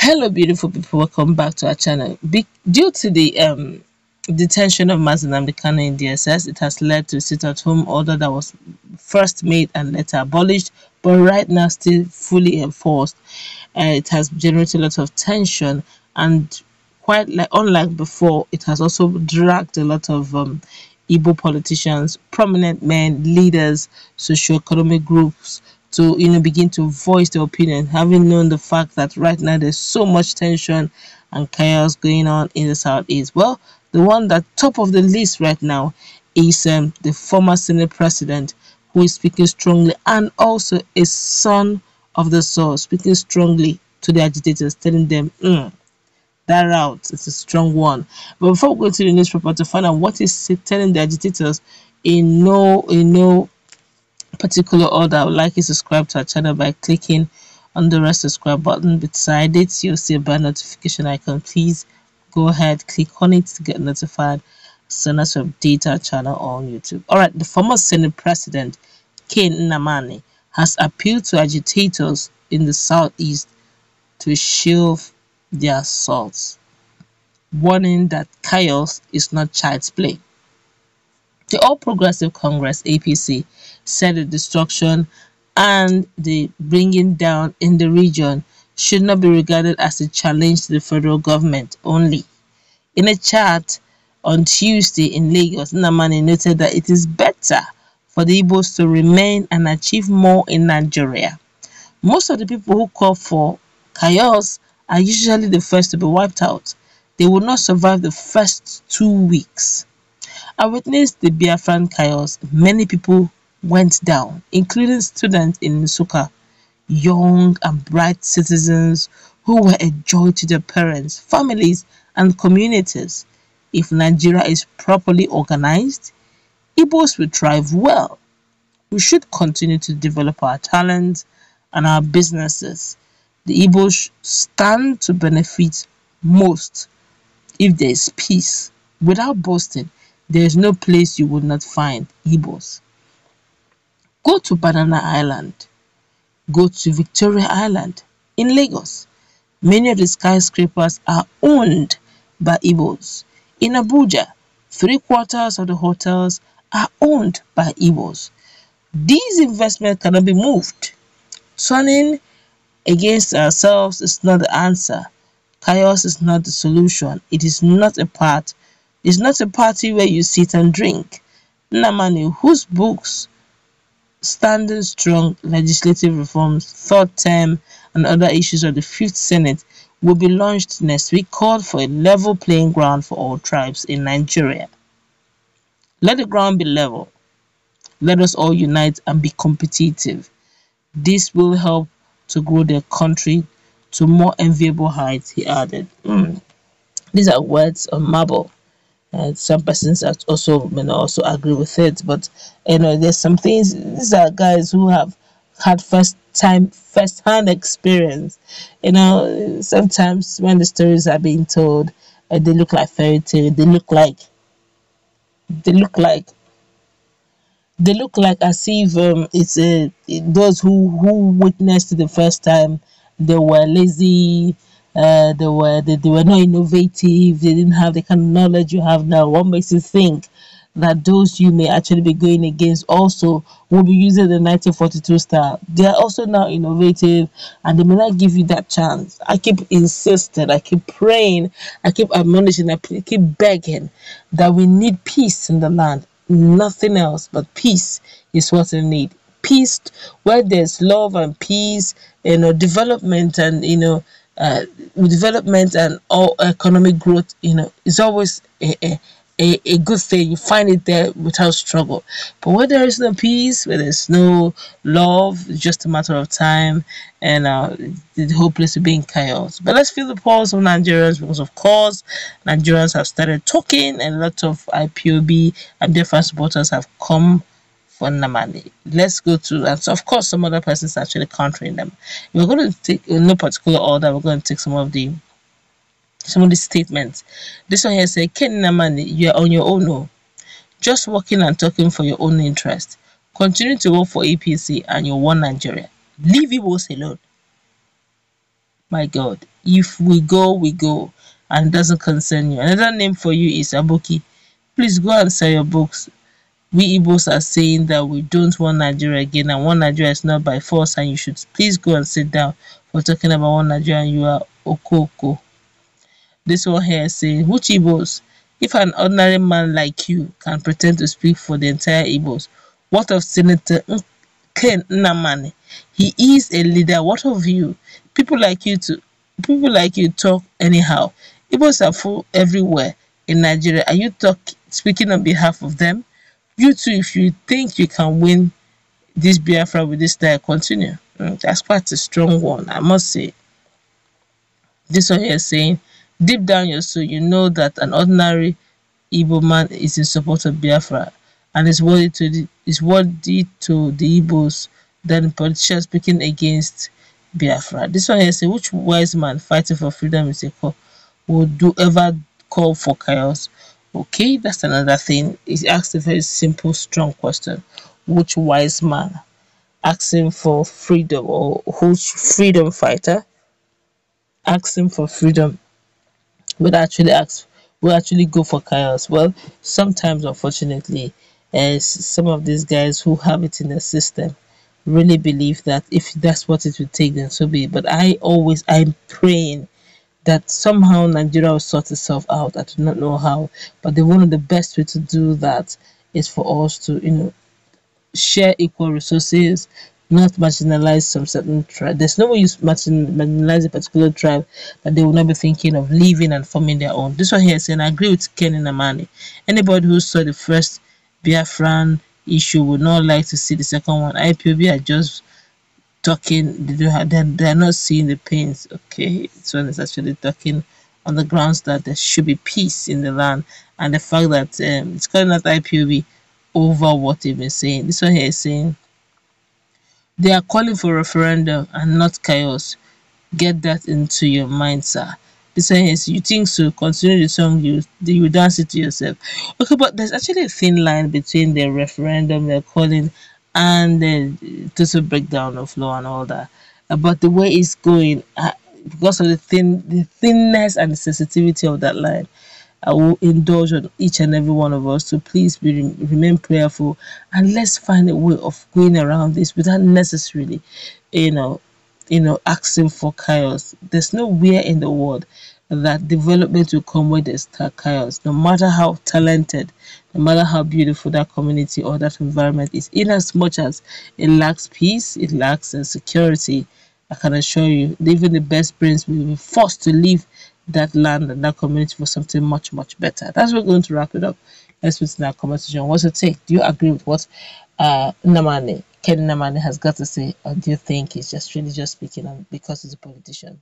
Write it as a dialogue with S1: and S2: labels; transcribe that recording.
S1: Hello beautiful people, welcome back to our channel. Due to the detention of Nnamdi Kanu in DSS, it has led to a sit-at-home order that was first made and later abolished, but right now still fully enforced. It has generated a lot of tension, and quite like unlike before, it has also dragged a lot of Igbo politicians, prominent men, leaders, socio-economic groups to begin to voice their opinion, having known the fact that right now there's so much tension and chaos going on in the southeast. Well, the one that top of the list right now is the former Senate president, who is speaking strongly, and also a son of the source speaking strongly to the agitators, telling them that route is a strong one. But before we go to the newspaper to find out what is telling the agitators in no particular order, I would like you to subscribe to our channel by clicking on the red subscribe button. Beside it, you'll see a bell notification icon. Please go ahead, click on it to get notified as soon as we update our channel on YouTube. Alright, the former Senate President, Nnamani, has appealed to agitators in the southeast to shelve their assaults, warning that chaos is not child's play. The All Progressive Congress (APC) said the destruction and the bringing down in the region should not be regarded as a challenge to the federal government only. In a chat on Tuesday in Lagos, Nnamani noted that it is better for the Igbos to remain and achieve more in Nigeria. Most of the people who call for chaos are usually the first to be wiped out. They will not survive the first 2 weeks. I witnessed the Biafran chaos. Many people went down, including students in Nsukka, young and bright citizens who were a joy to their parents, families, and communities. If Nigeria is properly organized, Igbos will thrive well. We should continue to develop our talents and our businesses. The Igbos stand to benefit most if there is peace. Without boasting, there is no place you would not find Igbos. Go to Banana Island. Go to Victoria Island in Lagos. Many of the skyscrapers are owned by Igbos. In Abuja, 3/4 of the hotels are owned by Igbos. These investments cannot be moved. Turning against ourselves is not the answer. Chaos is not the solution. It is not a part. It's not a party where you sit and drink. Nnamani, whose books Standing Strong, Legislative Reforms, Third Term, and Other Issues of the Fifth Senate will be launched next week, called for a level playing ground for all tribes in Nigeria. Let the ground be level. Let us all unite and be competitive. This will help to grow their country to more enviable heights, he added. These are words on marble. Some persons also agree with it, but there's some things. These are guys who have had first-hand experience. Sometimes when the stories are being told, they look like fairy tale. They look like as if it's those who witnessed it the first time. They were lazy. They were not innovative. They didn't have the kind of knowledge you have now. What makes you think that those you may actually be going against also will be using the 1942 style? They are also now innovative, and they may not give you that chance. I keep insisting, I keep praying, I keep admonishing, I keep begging that we need peace in the land. Nothing else but peace is what we need. Peace, where there's love and peace, development and development and all economic growth, is always a good thing. You find it there without struggle. But where there is no peace, where there's no love, it's just a matter of time, and the whole place will be in chaos. But let's feel the pulse of Nigerians, because of course Nigerians have started talking, and a lot of Ipob and different supporters have come for Nnamani. Let's go to, and so of course some other persons actually countering them. We're going to take, in no particular order, we're going to take some of the statements. This one here says, Nnamani, you're on your own, no. Just working and talking for your own interest. Continue to work for APC and you want Nigeria. Leave Igbos alone. My God, if we go, we go, and it doesn't concern you. Another name for you is Aboki. Please go and sell your books. We Igbos are saying that we don't want Nigeria again, and one Nigeria is not by force, and you should please go and sit down for talking about one Nigeria and you are Okoko. This one here is saying, which Igbos? If an ordinary man like you can pretend to speak for the entire Igbos, what of Senator Ken Nnamani? He is a leader. What of you? People like you to people like you talk anyhow. Igbos are full everywhere in Nigeria. Are you speaking on behalf of them? You too, if you think you can win this Biafra with this style, continue. That's quite a strong one, I must say. This one here is saying, deep down your soul, you know that an ordinary Igbo man is in support of Biafra and is worthy to the Igbos than politicians speaking against Biafra. This one here says, which wise man fighting for freedom is a call would do ever call for chaos? Okay, that's another thing. He asked a very simple, strong question. Which wise man asking for freedom, or which freedom fighter asking for freedom would actually go for chaos? Well, sometimes unfortunately, as some of these guys who have it in the system really believe that if that's what it would take, then so be it. But I'm praying that somehow Nigeria will sort itself out. I do not know how, but one of the best way to do that is for us to, share equal resources, not marginalize some certain tribe. There's no way you marginalize a particular tribe that they will not be thinking of leaving and forming their own. This one here is saying, I agree with Ken Nnamani. Anybody who saw the first Biafran issue would not like to see the second one. IPOB are just talking, they're not seeing the pains. Okay, this one is actually talking on the grounds that there should be peace in the land, and the fact that it's calling out IPOB over what they've been saying. This one here is saying they are calling for referendum and not chaos. Get that into your mind, sir. This one is, you think so? Continue the song, you dance it to yourself. Okay, but there's actually a thin line between the referendum they're calling and the total breakdown of law and all that. But the way it's going, because of the thinness and the sensitivity of that line, I will indulge on each and every one of us to please remain prayerful, and let's find a way of going around this without necessarily, you know, asking for chaos. There's nowhere in the world that development will come where there's chaos. No matter how talented, no matter how beautiful that community or that environment is, in as much as it lacks peace, it lacks security, I can assure you, even the best brains will be forced to leave that land and that community for something much, much better. That's what we're going to wrap it up. Let's put in our conversation. What's your take? Do you agree with what Ken Nnamani has got to say, or do you think he's just really just speaking on because he's a politician?